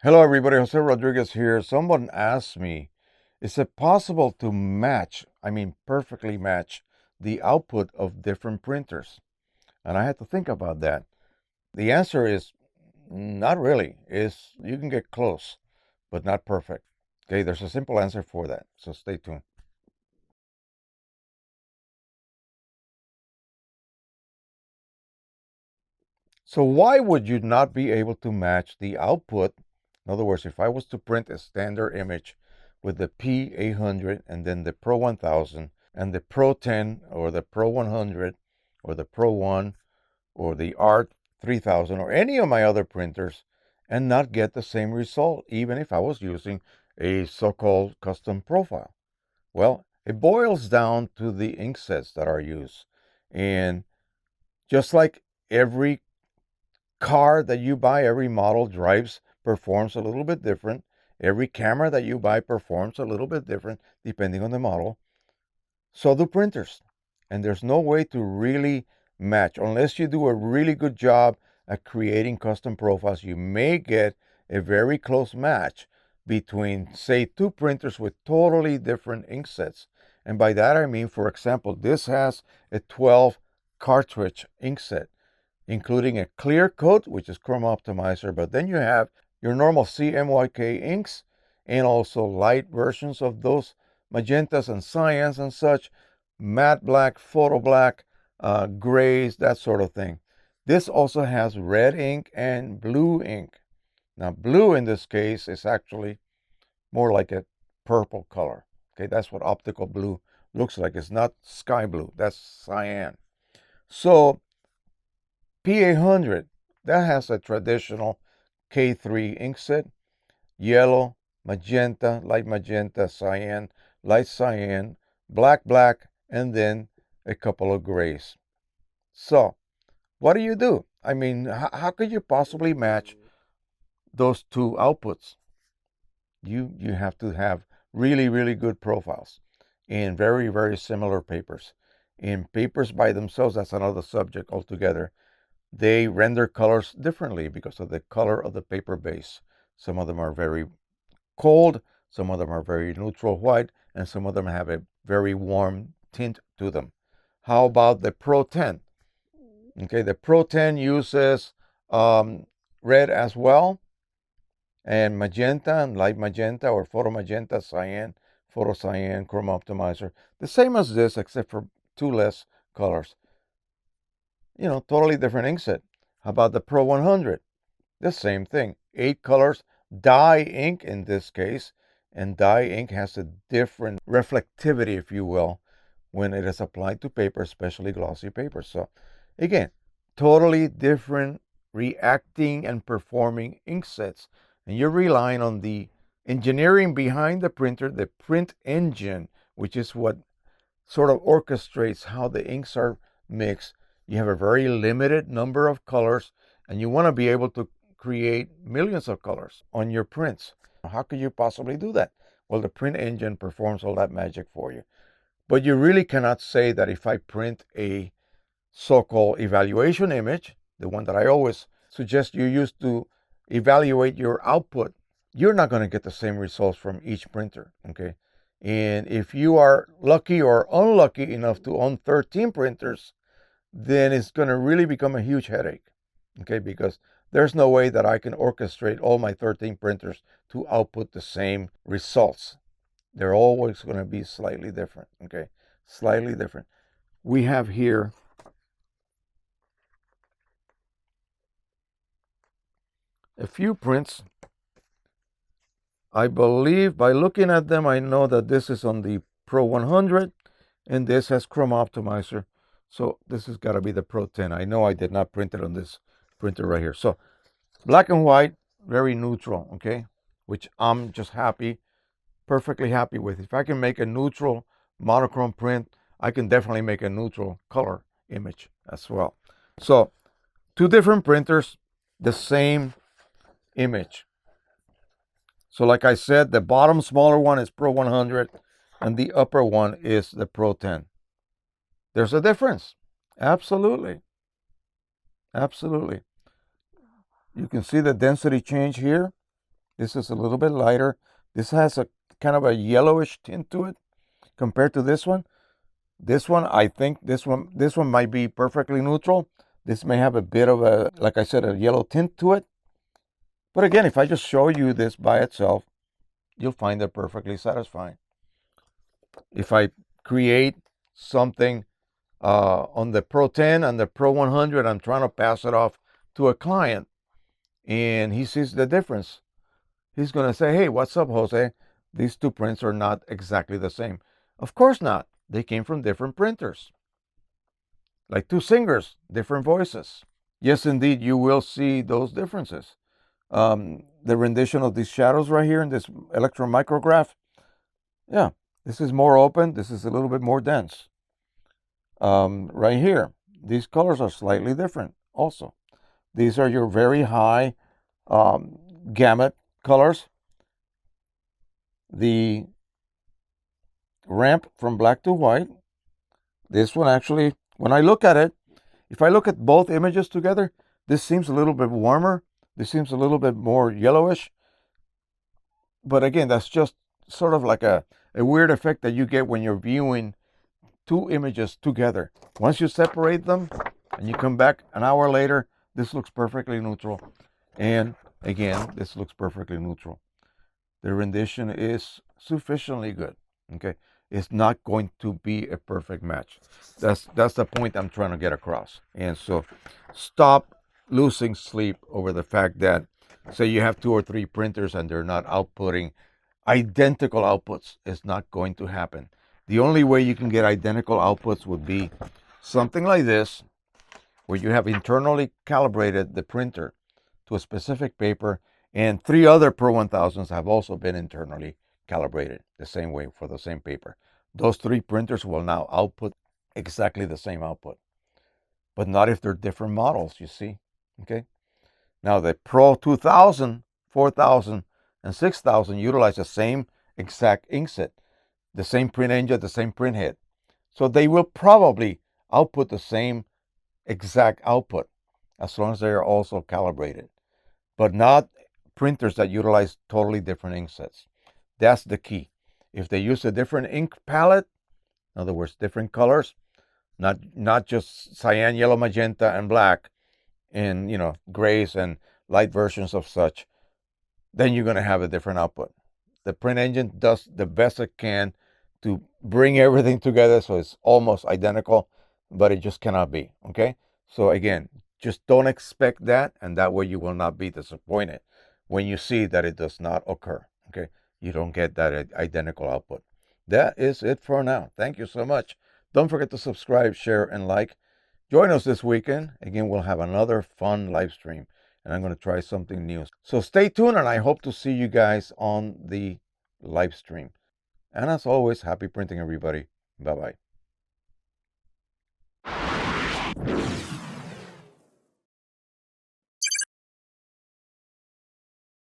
Hello everybody, Jose Rodriguez here. Someone asked me, is it possible to match, perfectly match the output of different printers? And I had to think about that. The answer is not really. You can get close, but not perfect. Okay, there's a simple answer for that, so stay tuned. So why would you not be able to match the output? In other words, if I was to print a standard image with the P800 and then the Pro-1000 and the Pro-10 or the Pro-100 or the Pro-1 or the ART-3000 or any of my other printers and not get the same result, even if I was using a so-called custom profile? Well, it boils down to the ink sets that are used. And just like every car that you buy, every model performs a little bit different. Every camera that you buy performs a little bit different depending on the model. So do printers. And there's no way to really match. Unless you do a really good job at creating custom profiles, you may get a very close match between, say, two printers with totally different ink sets. And by that I mean, for example, this has a 12 cartridge ink set, including a clear coat, which is Chrome Optimizer, but then you have your normal CMYK inks and also light versions of those magentas and cyans and such, matte black, photo black, grays, that sort of thing. This also has red ink and blue ink. Now, blue in this case is actually more like a purple color. Okay, that's what optical blue looks like. It's not sky blue, that's cyan. So P800, that has a traditional K3 ink set, yellow, magenta, light magenta, cyan, light cyan, black, black, and then a couple of grays. So, what do you do? How could you possibly match those two outputs? You have to have really, really good profiles in very, very similar papers. In papers by themselves, that's another subject altogether. They render colors differently because of the color of the paper base. Some of them are very cold, some of them are very neutral white, and some of them have a very warm tint to them. How about the Pro-10? Okay, the Pro-10 uses red as well, and magenta and light magenta or photo magenta, cyan, photo cyan, Chrome Optimizer. The same as this, except for two less colors. Totally different ink set. How about the Pro-100? The same thing. 8 colors, dye ink in this case, and dye ink has a different reflectivity, if you will, when it is applied to paper, especially glossy paper. So again, totally different reacting and performing ink sets. And you're relying on the engineering behind the printer, the print engine, which is what sort of orchestrates how the inks are mixed. You have a very limited number of colors, and you want to be able to create millions of colors on your prints. How could you possibly do that? Well, the print engine performs all that magic for you. But you really cannot say that if I print a so-called evaluation image, the one that I always suggest you use to evaluate your output, you're not going to get the same results from each printer, okay? And if you are lucky or unlucky enough to own 13 printers, then it's going to really become a huge headache, okay? Because there's no way that I can orchestrate all my 13 printers to output the same results. They're always going to be slightly different, okay? Slightly different. We have here a few prints. I believe by looking at them, I know that this is on the Pro-100 and this has Chrome Optimizer. So this has got to be the Pro-10. I know I did not print it on this printer right here. So black and white, very neutral, okay? Which I'm just happy, perfectly happy with. If I can make a neutral monochrome print, I can definitely make a neutral color image as well. So two different printers, the same image. So like I said, the bottom smaller one is Pro-100 and the upper one is the Pro-10. There's a difference. Absolutely. Absolutely. You can see the density change here. This is a little bit lighter. This has a kind of a yellowish tint to it compared to this one. This one, I think this one might be perfectly neutral. This may have a bit of a, like I said, a yellow tint to it. But again, if I just show you this by itself, you'll find it perfectly satisfying. If I create something on the Pro 10 and the Pro 100, I'm trying to pass it off to a client, and he sees the difference. He's going to say, hey, what's up, Jose? These two prints are not exactly the same. Of course not. They came from different printers. Like two singers, different voices. Yes, indeed, you will see those differences. The rendition of these shadows right here in this electron micrograph, yeah, this is more open. This is a little bit more dense. Right here, these colors are slightly different also. These are your very high gamut colors. The ramp from black to white. This one actually, when I look at it, if I look at both images together, this seems a little bit warmer. This seems a little bit more yellowish. But again, that's just sort of like a weird effect that you get when you're viewing two images together. Once you separate them and you come back an hour later, this looks perfectly neutral. And again, this looks perfectly neutral. The rendition is sufficiently good. Okay, it's not going to be a perfect match. That's the point I'm trying to get across. And so stop losing sleep over the fact that, say, you have two or three printers and they're not outputting identical outputs. It's not going to happen. The only way you can get identical outputs would be something like this, where you have internally calibrated the printer to a specific paper, and three other Pro 1000s have also been internally calibrated the same way for the same paper. Those three printers will now output exactly the same output, but not if they're different models, you see. Okay. Now the Pro 2000, 4000, and 6000 utilize the same exact inkset, the same print engine, the same print head. So they will probably output the same exact output as long as they are also calibrated, but not printers that utilize totally different inksets. That's the key. If they use a different ink palette, in other words, different colors, not just cyan, yellow, magenta, and black, and grays and light versions of such, then you're going to have a different output. The print engine does the best it can to bring everything together so it's almost identical, but it just cannot be. Okay, so again, just don't expect that, and that way you will not be disappointed when you see that it does not occur. Okay, you don't get that identical output. That is it for now. Thank you so much. Don't forget to subscribe, share, and like. Join us this weekend. Again, we'll have another fun live stream, and I'm going to try something new. So stay tuned, and I hope to see you guys on the live stream. And as always, happy printing, everybody. Bye-bye.